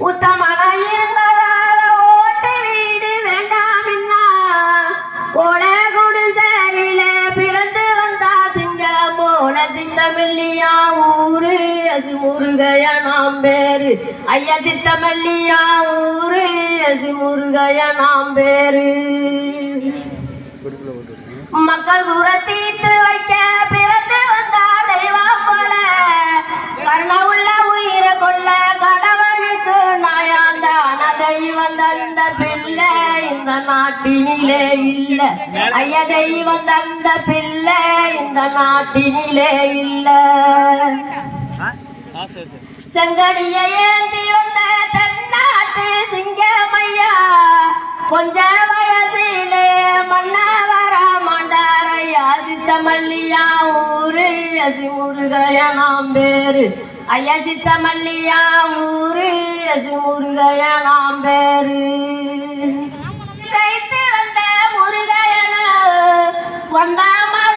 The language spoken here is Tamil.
உத்தமனா இருந்ததால ஓட்டு வீடு வேண்டாமின்னா கோல குடிசையில பிறந்து வந்தா சிங்கம் போல சிங்கமில்லியா ஊரு அது முருகைய நாம் பேரு ஐயா சித்தமல்லியா ஊரு அது முருகைய நாம் பேரு மக்கள் குற தீர்த்து வைக்க பிறந்து வந்தா தெய்வம் போல கருண உள்ள உயிரை கொள்ள கடவுளுக்கு நாயாண்டான தெய்வம் தந்த பிள்ளை இந்த நாட்டினிலே இல்ல ஐயா தெய்வம் தந்த பிள்ளை இந்த நாட்டினிலே இல்ல செங்கடிய ஏந்தி வந்த தென்னாட்டு சிங்கமையா கொஞ்ச வயசிலே மன்ன வர மாண்டாரையா சித்தமல்லியா ஊரு அது முருகைய நாம் பேரு ஐயா சித்தமல்லியா ஊரு அது முருகைய நாம் பேரு